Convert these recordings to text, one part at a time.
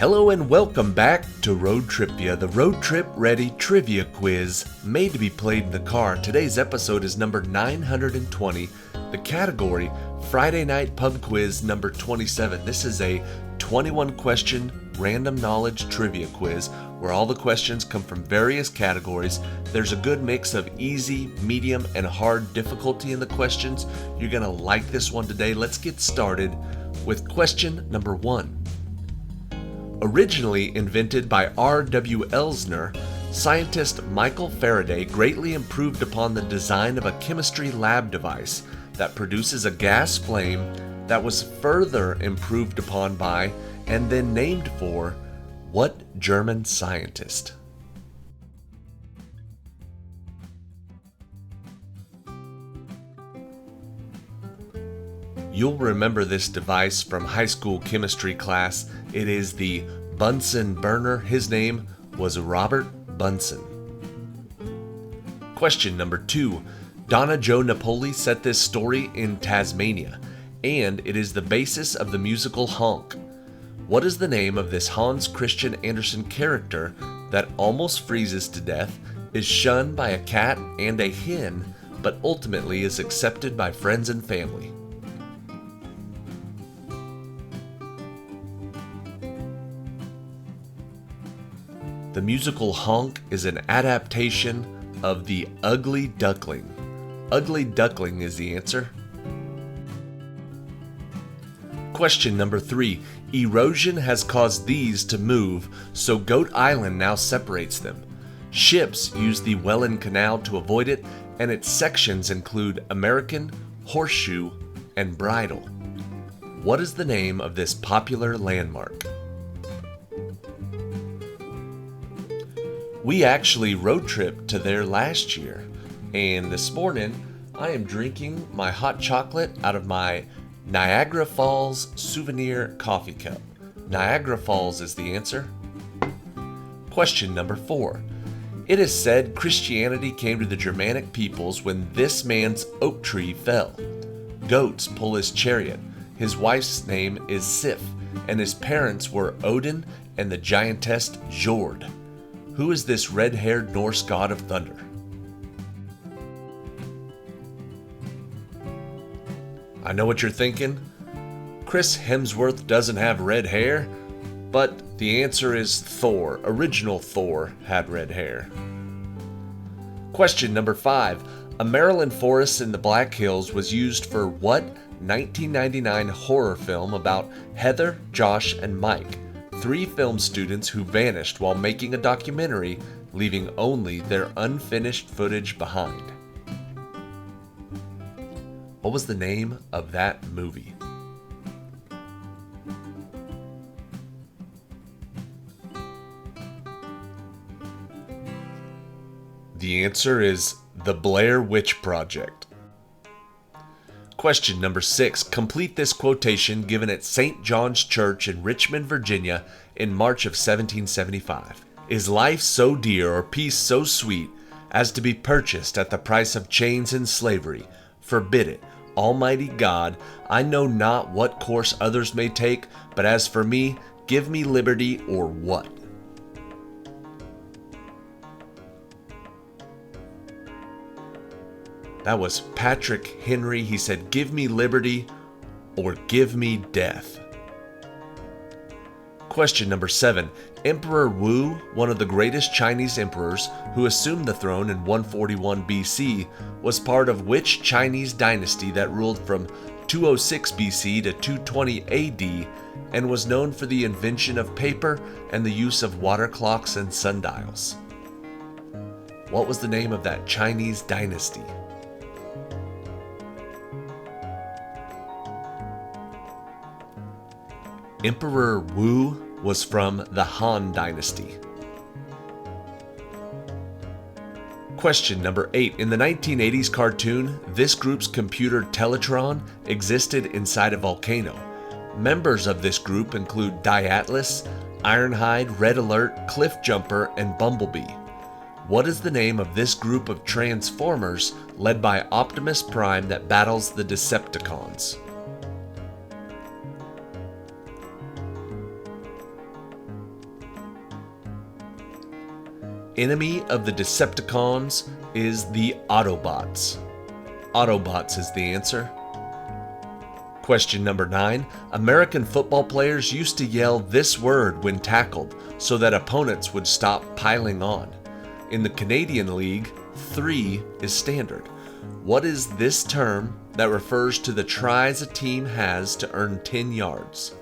Hello and welcome back to Road TRIpVIA, the road trip ready trivia quiz made to be played in the car. Today's episode is number 920, the category Friday Night Pub Quiz number 27. This is a 21 question random knowledge trivia quiz where all the questions come from various categories. There's a good mix of easy, medium, and hard difficulty in the questions. You're going to like this one today. Let's get started with question number 1. Originally invented by R.W. Elsner, scientist Michael Faraday greatly improved upon the design of a chemistry lab device that produces a gas flame that was further improved upon by and then named for what German scientist? You'll remember this device from high school chemistry class. It is the Bunsen burner. His name was Robert Bunsen. Question number 2. Donna Jo Napoli set this story in Tasmania, and it is the basis of the musical Honk. What is the name of this Hans Christian Andersen character that almost freezes to death, is shunned by a cat and a hen, but ultimately is accepted by friends and family? The musical Honk is an adaptation of The Ugly Duckling. Ugly Duckling is the answer. Question number 3. Erosion has caused these to move, so Goat Island now separates them. Ships use the Welland Canal to avoid it, and its sections include American, Horseshoe, and Bridle. What is the name of this popular landmark? We actually road tripped to there last year, and this morning I am drinking my hot chocolate out of my Niagara Falls souvenir coffee cup. Niagara Falls is the answer. Question number 4. It is said Christianity came to the Germanic peoples when this man's oak tree fell. Goats pull his chariot. His wife's name is Sif, and his parents were Odin and the giantess Jord. Who is this red-haired Norse god of thunder? I know what you're thinking. Chris Hemsworth doesn't have red hair, but the answer is Thor. Original Thor had red hair. Question number 5. A Maryland forest in the Black Hills was used for what 1999 horror film about Heather, Josh, and Mike? 3 film students who vanished while making a documentary, leaving only their unfinished footage behind. What was the name of that movie? The answer is The Blair Witch Project. Question number 6. Complete this quotation given at St. John's Church in Richmond, Virginia in March of 1775. Is life so dear or peace so sweet as to be purchased at the price of chains and slavery? Forbid it, Almighty God. I know not what course others may take, but as for me, give me liberty or what? That was Patrick Henry. He said, give me liberty or give me death. Question number 7. Emperor Wu, one of the greatest Chinese emperors who assumed the throne in 141 BC, was part of which Chinese dynasty that ruled from 206 BC to 220 AD and was known for the invention of paper and the use of water clocks and sundials? What was the name of that Chinese dynasty? Emperor Wu was from the Han Dynasty. Question number 8. In the 1980s cartoon, this group's computer Teletron existed inside a volcano. Members of this group include Diatlas, Ironhide, Red Alert, Cliff Jumper, and Bumblebee. What is the name of this group of Transformers led by Optimus Prime that battles the Decepticons? enemy of the Decepticons is the Autobots? Autobots is the answer. Question number 9. American football players used to yell this word when tackled so that opponents would stop piling on. In the Canadian League, 3 is standard. What is this term that refers to the tries a team has to earn 10 yards?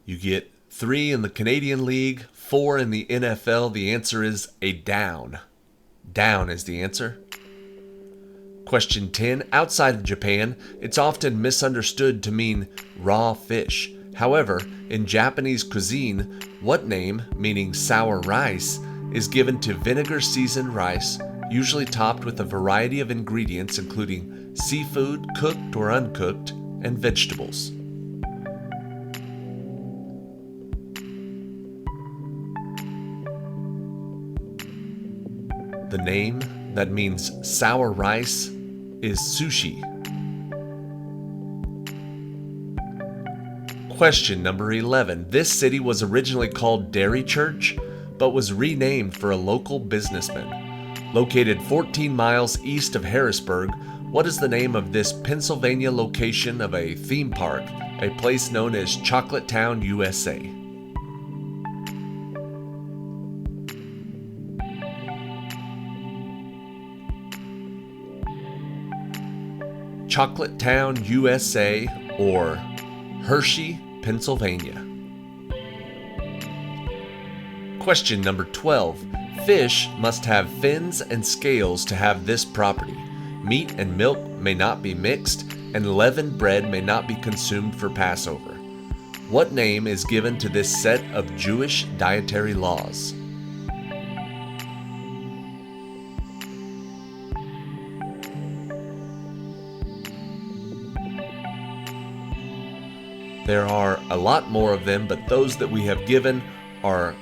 You get 3 in the Canadian League, 4 in the NFL. The answer is a down. Down is the answer. Question 10. Outside of Japan, it's often misunderstood to mean raw fish. However, in Japanese cuisine, what name, meaning sour rice, is given to vinegar-seasoned rice, usually topped with a variety of ingredients including seafood, cooked or uncooked, and vegetables? The name that means sour rice is sushi. Question number 11. This city was originally called Dairy Church, but was renamed for a local businessman. Located 14 miles east of Harrisburg, what is the name of this Pennsylvania location of a theme park, a place known as Chocolate Town, USA? Chocolate Town, USA, or Hershey, Pennsylvania. Question number 12. Fish must have fins and scales to have this property. Meat and milk may not be mixed, and leavened bread may not be consumed for Passover. What name is given to this set of Jewish dietary laws? There are a lot more of them, but those that we have given are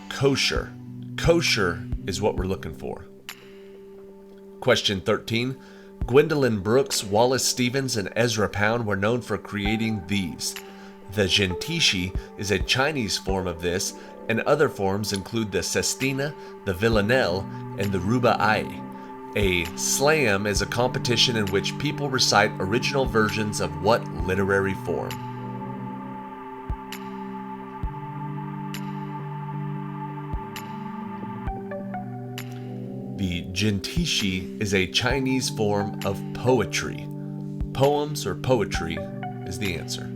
kosher. Kosher is what we're looking for. Question 13. Gwendolyn Brooks, Wallace Stevens, and Ezra Pound were known for creating these. The gentishi is a Chinese form of this, and other forms include the sestina, the villanelle, and the rubaiyat. A slam is a competition in which people recite original versions of what literary form? The gentishi is a Chinese form of poetry. Poems or poetry is the answer.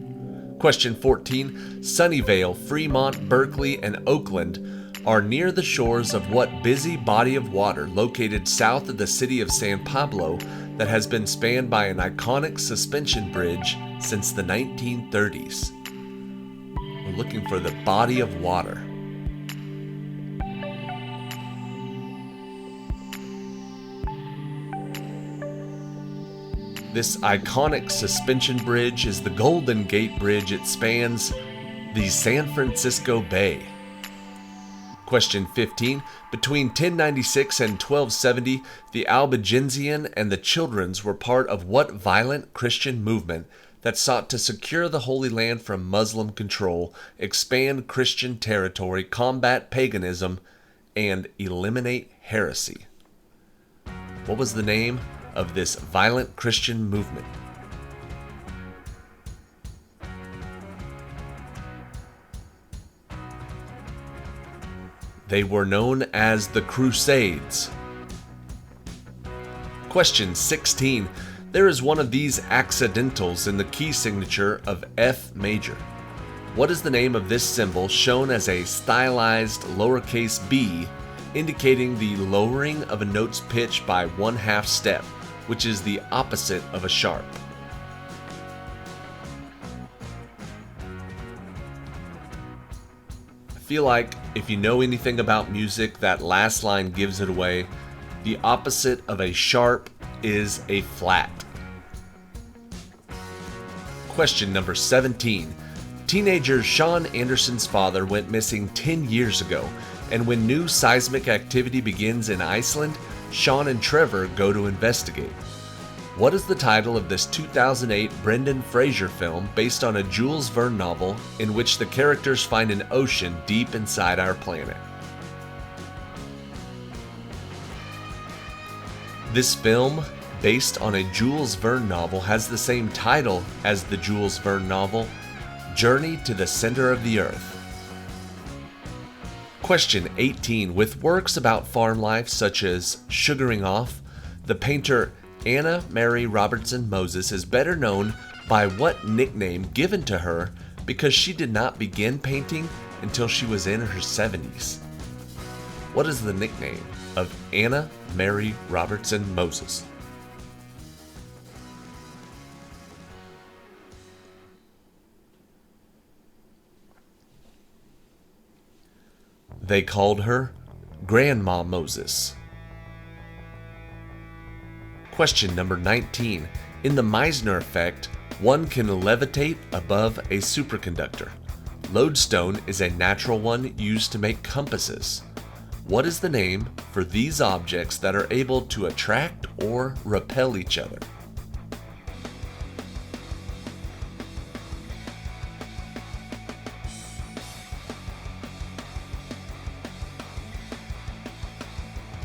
Question 14. Sunnyvale, Fremont, Berkeley, and Oakland are near the shores of what busy body of water located south of the city of San Pablo that has been spanned by an iconic suspension bridge since the 1930s? We're looking for the body of water. This iconic suspension bridge is the Golden Gate Bridge. It spans the San Francisco Bay. Question 15. Between 1096 and 1270, the Albigensian and the Children's were part of what violent Christian movement that sought to secure the Holy Land from Muslim control, expand Christian territory, combat paganism, and eliminate heresy? What was the name of this violent Christian movement? They were known as the Crusades. Question 16. There is one of these accidentals in the key signature of F major. What is the name of this symbol shown as a stylized lowercase b, indicating the lowering of a note's pitch by 1/2 step, which is the opposite of a sharp? I feel like if you know anything about music, that last line gives it away. The opposite of a sharp is a flat. Question number 17. Teenager Sean Anderson's father went missing 10 years ago, and when new seismic activity begins in Iceland, Sean and Trevor go to investigate. What is the title of this 2008 Brendan Fraser film based on a Jules Verne novel in which the characters find an ocean deep inside our planet? This film, based on a Jules Verne novel, has the same title as the Jules Verne novel, Journey to the Center of the Earth. Question 18. With works about farm life such as Sugaring Off, the painter Anna Mary Robertson Moses is better known by what nickname given to her because she did not begin painting until she was in her 70s? What is the nickname of Anna Mary Robertson Moses? They called her Grandma Moses. Question number 19. In the Meissner effect, one can levitate above a superconductor. Lodestone is a natural one used to make compasses. What is the name for these objects that are able to attract or repel each other?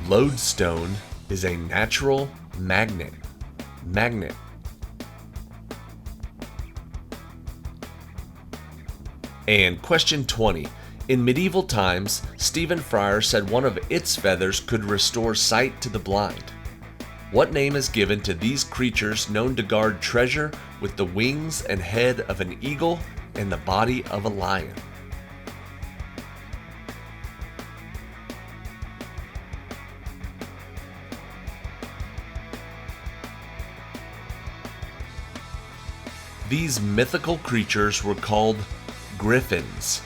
Lodestone is a natural magnet. And question 20. In medieval times, Stephen Fryer said one of its feathers could restore sight to the blind. What name is given to these creatures known to guard treasure with the wings and head of an eagle and the body of a lion? These mythical creatures were called griffins.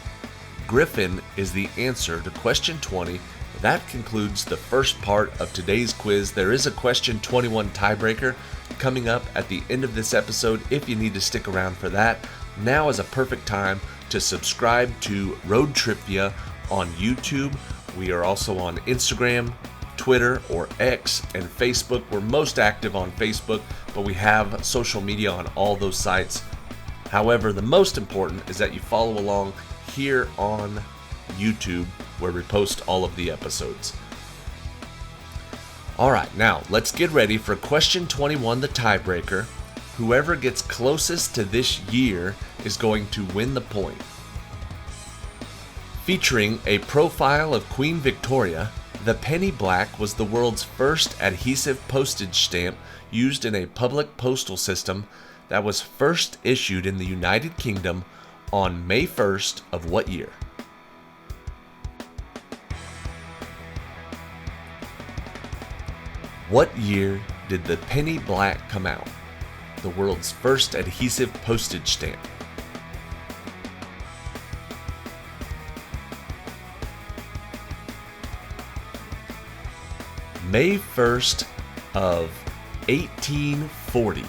Griffin is the answer to question 20. That concludes the first part of today's quiz. There is a question 21 tiebreaker coming up at the end of this episode if you need to stick around for that. Now is a perfect time to subscribe to ROADTRIpVIA on YouTube. We are also on Instagram, Twitter or X, and Facebook. We're most active on Facebook, but we have social media on all those sites. However, the most important is that you follow along here on YouTube where we post all of the episodes. Alright, now let's get ready for question 21, the tiebreaker. Whoever gets closest to this year is going to win the point. Featuring a profile of Queen Victoria, the penny black was the world's first adhesive postage stamp used in a public postal system that was first issued in the United Kingdom on May 1st of what year? What year did the penny black come out? The world's first adhesive postage stamp. May 1st of 1840.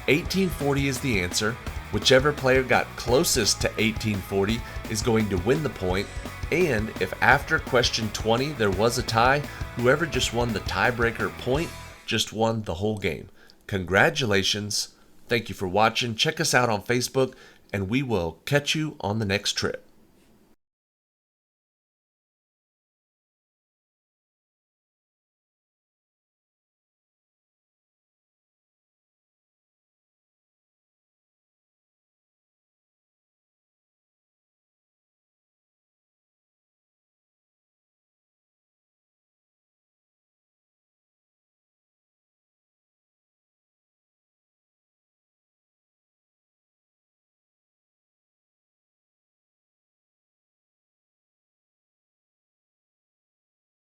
1840 is the answer. Whichever player got closest to 1840 is going to win the point. And if after question 20 there was a tie, whoever just won the tiebreaker point just won the whole game. Congratulations. Thank you for watching. Check us out on Facebook, and we will catch you on the next trip.